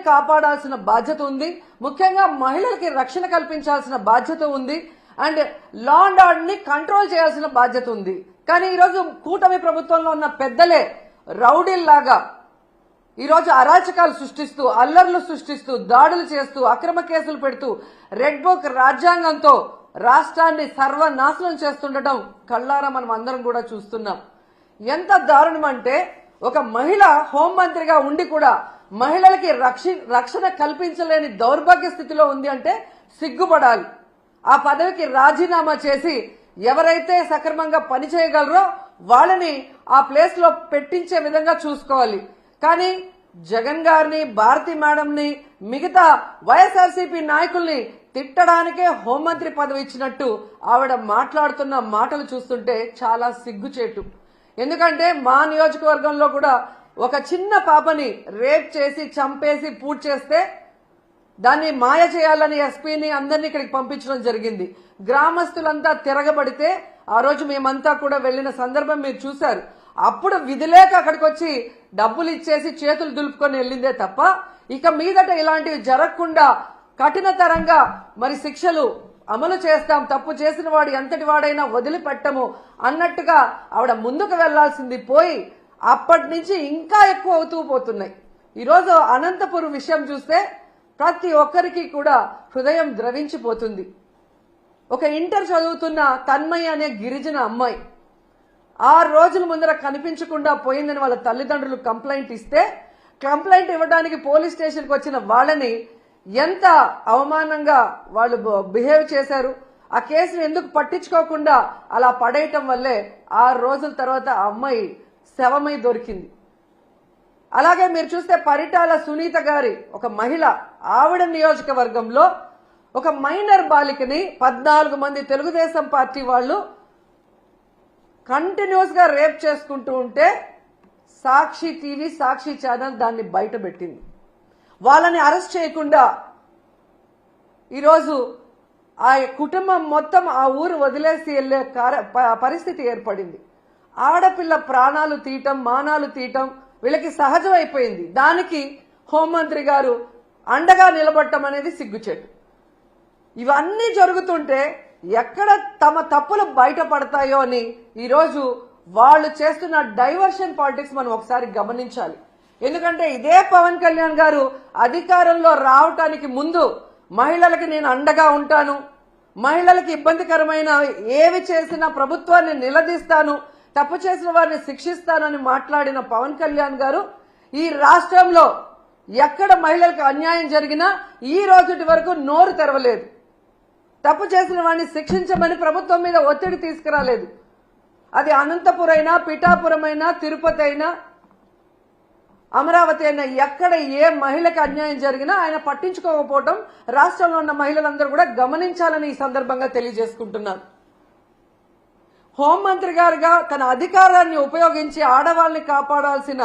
కాపాడాల్సిన బాధ్యత ఉంది, ముఖ్యంగా మహిళలకి రక్షణ కల్పించాల్సిన బాధ్యత ఉంది, అండ్ లా అండ్ ఆర్డర్ ని కంట్రోల్ చేయాల్సిన బాధ్యత ఉంది. కానీ ఈరోజు కూటమి ప్రభుత్వంలో ఉన్న పెద్దలే రౌడీల్లాగా ఈరోజు అరాచకాలు సృష్టిస్తూ, అల్లర్లు సృష్టిస్తూ, దాడులు చేస్తూ, అక్రమ కేసులు పెడుతూ, రెడ్ బుక్ రాజ్యాంగంతో రాష్ట్రాన్ని సర్వనాశనం చేస్తుండటం కళ్ళారా మనం అందరం కూడా చూస్తున్నాం. ఎంత దారుణం అంటే ఒక మహిళ హోంమంత్రిగా ఉండి కూడా మహిళలకి రక్షణ కల్పించలేని దౌర్భాగ్య స్థితిలో ఉంది అంటే సిగ్గుపడాలి. ఆ పదవికి రాజీనామా చేసి ఎవరైతే సక్రమంగా పనిచేయగలరో వాళ్ళని ఆ ప్లేస్ లో పెట్టించే విధంగా చూసుకోవాలి. కానీ జగన్ గారిని, భారతి మేడంని, మిగతా వైఎస్ఆర్సీపీ నాయకుల్ని తిట్టడానికే హోంమంత్రి పదవి ఇచ్చినట్టు ఆవిడ మాట్లాడుతున్న మాటలు చూస్తుంటే చాలా సిగ్గుచేటు. ఎందుకంటే మా నియోజకవర్గంలో కూడా ఒక చిన్న పాపని రేప్ చేసి చంపేసి పూర్తి చేస్తే దాన్ని మాయ చేయాలని ఎస్పీని అందరినీ ఇక్కడికి పంపించడం జరిగింది. గ్రామస్తులంతా తిరగబడితే ఆ రోజు మేమంతా కూడా వెళ్లిన సందర్భం మీరు చూశారు. అప్పుడు విధిలేక అక్కడికి వచ్చి డబ్బులు ఇచ్చేసి చేతులు దులుపుకొని వెళ్ళిందే తప్ప ఇక మీదట ఇలాంటివి జరగకుండా కఠినతరంగా మరి శిక్షలు అమలు చేస్తాం, తప్పు చేసిన వాడు ఎంతటి వాడైనా వదిలిపెట్టము అన్నట్టుగా ఆవిడ ముందుకు వెళ్లాల్సింది పోయి అప్పటి నుంచి ఇంకా ఎక్కువ అవుతూ పోతున్నాయి. ఈరోజు అనంతపురం విషయం చూస్తే ప్రతి ఒక్కరికి కూడా హృదయం ద్రవించిపోతుంది. ఒక ఇంటర్ చదువుతున్న తన్మయ్య అనే గిరిజన అమ్మాయి 6 రోజుల ముందర కనిపించకుండా పోయిందని వాళ్ళ తల్లిదండ్రులు కంప్లైంట్ ఇస్తే, కంప్లైంట్ ఇవ్వడానికి పోలీస్ స్టేషన్కి వచ్చిన వాళ్ళని ఎంత అవమానంగా వాళ్ళు బిహేవ్ చేశారు. ఆ కేసును ఎందుకు పట్టించుకోకుండా అలా పడేయటం వల్లే 6 రోజుల తర్వాత ఆ అమ్మాయి శవమై దొరికింది. అలాగే మీరు చూస్తే పరిటాల సునీత గారి ఒక మహిళ, ఆవిడ నియోజకవర్గంలో ఒక మైనర్ బాలికని 14 మంది తెలుగుదేశం పార్టీ వాళ్ళు కంటిన్యూస్ గా రేప్ చేసుకుంటూ ఉంటే సాక్షి టీవీ, సాక్షి ఛానల్ దాన్ని బయట పెట్టింది. వాళ్ళని అరెస్ట్ చేయకుండా ఈరోజు ఆ కుటుంబం మొత్తం ఆ ఊరు వదిలేసి వెళ్లే పరిస్థితి ఏర్పడింది. ఆడపిల్ల ప్రాణాలు తీయటం, మానాలు తీయటం వీళ్ళకి సహజం అయిపోయింది. దానికి హోంమంత్రి గారు అండగా నిలబడటం అనేది సిగ్గుచేటు. ఇవన్నీ జరుగుతుంటే ఎక్కడ తమ తప్పులు బయటపడతాయో అని ఈరోజు వాళ్ళు చేస్తున్న డైవర్షన్ పాలిటిక్స్ మనం ఒకసారి గమనించాలి. ఎందుకంటే ఇదే పవన్ కళ్యాణ్ గారు అధికారంలో రావటానికి ముందు మహిళలకి నేను అండగా ఉంటాను, మహిళలకి ఇబ్బందికరమైన ఏవి చేసినా ప్రభుత్వాన్ని నిలదీస్తాను, తప్పు చేసిన వారిని శిక్షిస్తానని మాట్లాడిన పవన్ కళ్యాణ్ గారు ఈ రాష్ట్రంలో ఎక్కడ మహిళలకు అన్యాయం జరిగినా ఈ రోజుటి వరకు నోరు తెరవలేదు. తప్పు చేసిన వాడిని శిక్షించమని ప్రభుత్వం మీద ఒత్తిడి తీసుకురాలేదు. అది అనంతపురం అయినా, పిఠాపురం అయినా, తిరుపతి అయినా, అమరావతి అయినా, ఎక్కడ ఏ మహిళకి అన్యాయం జరిగినా ఆయన పట్టించుకోకపోవడం రాష్ట్రంలో ఉన్న మహిళలందరూ కూడా గమనించాలని ఈ సందర్భంగా తెలియజేసుకుంటున్నారు. హోంమంత్రి గారుగా తన అధికారాన్ని ఉపయోగించి ఆడవాళ్ళని కాపాడాల్సిన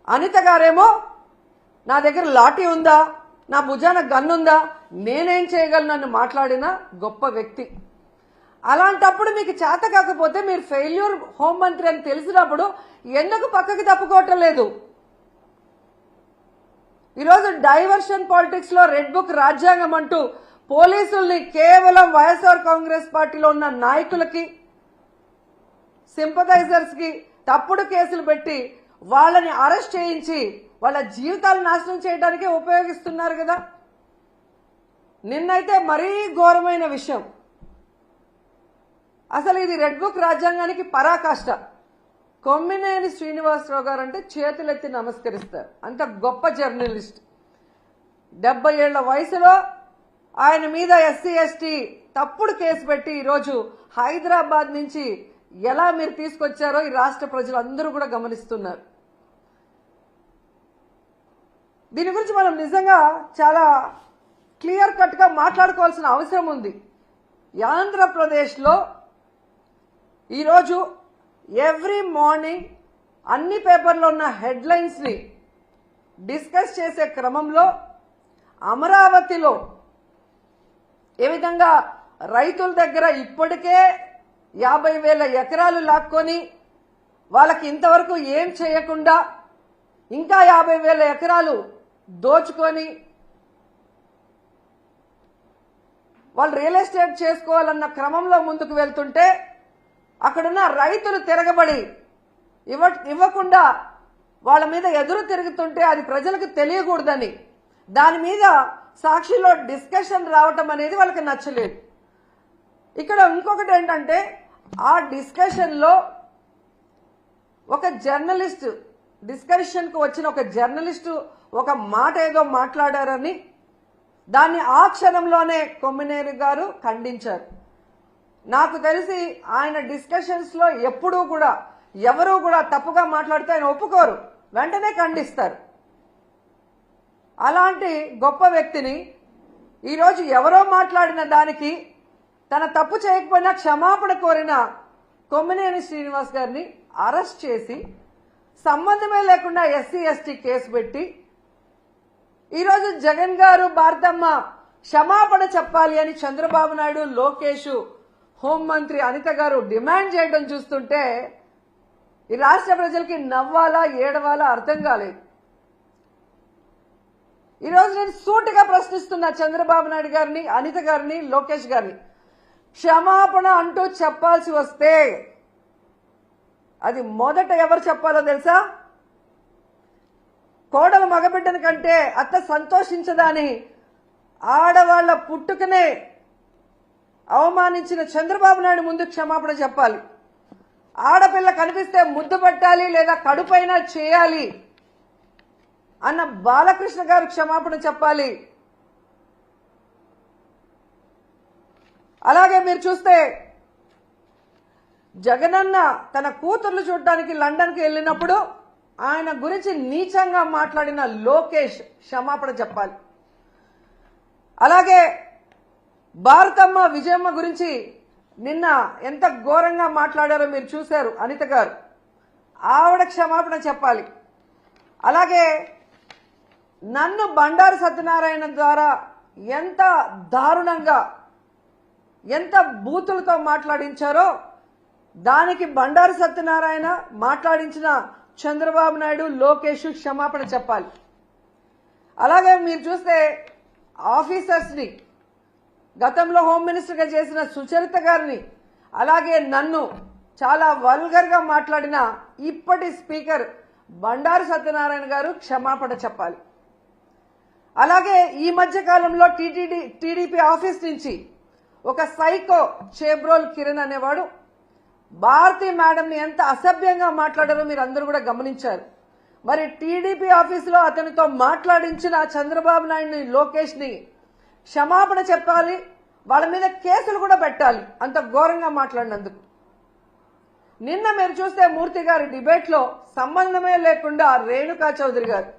అనిత గారేమో నా దగ్గర లాఠీ ఉందా, నా భుజాన గన్నుందా, నేనేం చేయగలను అని మాట్లాడిన గొప్ప వ్యక్తి. అలాంటప్పుడు మీకు చేత కాకపోతే మీరు ఫెయిల్యూర్ హోంమంత్రి అని తెలిసినప్పుడు ఎందుకు పక్కకి తప్పుకోవటం లేదు? ఈరోజు డైవర్షన్ పాలిటిక్స్ లో రెడ్ బుక్ రాజ్యాంగం అంటూ పోలీసుల్ని కేవలం వైఎస్ఆర్ కాంగ్రెస్ పార్టీలో ఉన్న నాయకులకి, సింపథైజర్స్ కి తప్పుడు కేసులు పెట్టి వాళ్ళని అరెస్ట్ చేయించి వాళ్ళ జీవితాలు నాశనం చేయడానికే ఉపయోగిస్తున్నారు కదా. నిన్నైతే మరీ ఘోరమైన విషయం. అసలు ఇది రెడ్ బుక్ రాజ్యాంగానికి పరాకాష్ట. కొమ్మినేని శ్రీనివాసరావు గారు అంటే చేతులెత్తి నమస్కరిస్తారు. అంత గొప్ప జర్నలిస్ట్. 70 ఏళ్ల వయసులో ఆయన మీద ఎస్సీ ఎస్టీ తప్పుడు కేసు పెట్టి ఈరోజు హైదరాబాద్ నుంచి ఎలా మీరు తీసుకొచ్చారో ఈ రాష్ట్ర ప్రజలందరూ కూడా గమనిస్తున్నారు. దీని గురించి మనం నిజంగా చాలా క్లియర్ కట్ గా మాట్లాడుకోవాల్సిన అవసరం ఉంది. ఆంధ్రప్రదేశ్లో ఈరోజు ఎవ్రీ మార్నింగ్ అన్ని పేపర్లో ఉన్న హెడ్లైన్స్ ని డిస్కస్ చేసే క్రమంలో అమరావతిలో ఏ విధంగా రైతుల దగ్గర ఇప్పటికే 50,000 ఎకరాలు లాక్కొని వాళ్ళకి ఇంతవరకు ఏం చేయకుండా ఇంకా 50,000 ఎకరాలు దోచుకొని వాళ్ళు రియల్ ఎస్టేట్ చేసుకోవాలన్న క్రమంలో ముందుకు వెళ్తుంటే అక్కడున్న రైతులు తిరగబడి ఇవ్వకుండా వాళ్ళ మీద ఎదురు తిరుగుతుంటే అది ప్రజలకు తెలియకూడదని దాని మీద సాక్షిలో డిస్కషన్ రావటం అనేది వాళ్ళకి నచ్చలేదు. ఇక్కడ ఇంకొకటి ఏంటంటే ఆ డిస్కషన్లో ఒక జర్నలిస్ట్ డిస్కషన్కు వచ్చిన ఒక జర్నలిస్టు ఒక మాట ఏదో మాట్లాడారని దాన్ని ఆ క్షణంలోనే కొమ్మినేని గారు ఖండించారు. నాకు తెలిసి ఆయన డిస్కషన్స్ లో ఎప్పుడూ కూడా ఎవరూ కూడా తప్పుగా మాట్లాడితే ఆయన ఒప్పుకోరు, వెంటనే ఖండిస్తారు. అలాంటి గొప్ప వ్యక్తిని ఈరోజు ఎవరో మాట్లాడిన దానికి తన తప్పు చేయకపోయినా క్షమాపణ కోరిన కొమ్మినేని శ్రీనివాస్ గారిని అరెస్ట్ చేసి సంబంధమే లేకుండా ఎస్సీ ఎస్టీ కేసు పెట్టి ఈరోజు జగన్ గారు భారతమ్మ క్షమాపణ చెప్పాలి అని చంద్రబాబు నాయుడు, లోకేష్, హోంమంత్రి అనిత గారు డిమాండ్ చేయడం చూస్తుంటే ఈ రాష్ట్ర ప్రజలకి నవ్వాలా ఏడవాలా అర్థం కాలేదు. ఈరోజు నేను సూటిగా ప్రశ్నిస్తున్నా చంద్రబాబు నాయుడు గారిని, అనిత గారిని, లోకేష్ గారిని, క్షమాపణ అంటూ చెప్పాల్సి వస్తే అది మొదట ఎవరు చెప్పాలో తెలుసా? కోడలు మగబిడ్డని కంటే అత్త సంతోషించదని ఆడవాళ్ల పుట్టుకనే అవమానించిన చంద్రబాబు నాయుడు ముందు క్షమాపణ చెప్పాలి. ఆడపిల్ల కనిపిస్తే ముద్దు పెట్టాలి లేదా కడుపైనా చేయాలి అన్న బాలకృష్ణ గారు క్షమాపణ చెప్పాలి. అలాగే మీరు చూస్తే జగనన్న తన కూతుర్లు చూడటానికి లండన్కి వెళ్ళినప్పుడు ఆయన గురించి నీచంగా మాట్లాడిన లోకేష్ క్షమాపణ చెప్పాలి. అలాగే భారతమ్మ విజయమ్మ గురించి నిన్న ఎంత ఘోరంగా మాట్లాడారో మీరు చూశారు అనిత గారు, ఆవిడ క్షమాపణ చెప్పాలి. అలాగే నన్ను బండారు సత్యనారాయణ ద్వారా ఎంత దారుణంగా ఎంత బూతులతో మాట్లాడించారో దానికి బండారు సత్యనారాయణ మాట్లాడించిన చంద్రబాబు నాయుడు, లోకేష్ క్షమాపణ చెప్పాలి. అలాగే మీరు చూస్తే ఆఫీసర్స్ ని గతంలో హోమ్ మినిస్టర్ గా చేసిన సుచరిత గారిని, అలాగే నన్ను చాలా వల్గర్ గా మాట్లాడిన ఇప్పటి స్పీకర్ బండారు సత్యనారాయణ గారు క్షమాపణ చెప్పాలి. అలాగే ఈ మధ్య కాలంలో టీడీపీ ఆఫీస్ నుంచి ఒక సైకో చేబ్రోల్ కిరణ్ అనేవాడు భారతీ మేడంని ఎంత అసభ్యంగా మాట్లాడారో మీరు అందరూ కూడా గమనించారు. మరి టీడీపీ ఆఫీసులో అతనితో మాట్లాడించిన చంద్రబాబు నాయుడిని, లోకేష్ ని క్షమాపణ చెప్పాలి, వాళ్ళ మీద కేసులు కూడా పెట్టాలి అంత ఘోరంగా మాట్లాడినందుకు. నిన్న మీరు చూస్తే మూర్తి గారి డిబేట్ లో సంబంధమే లేకుండా రేణుకా చౌదరి గారు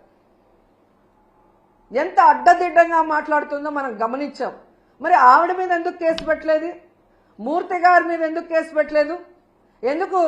ఎంత అడ్డదిడ్డంగా మాట్లాడుతుందో మనం గమనించాం. మరి ఆవిడ మీద ఎందుకు కేసు పెట్టలేదు? మూర్తి గారి మీద ఎందుకు కేసు పెట్టలేదు? ఎందుకు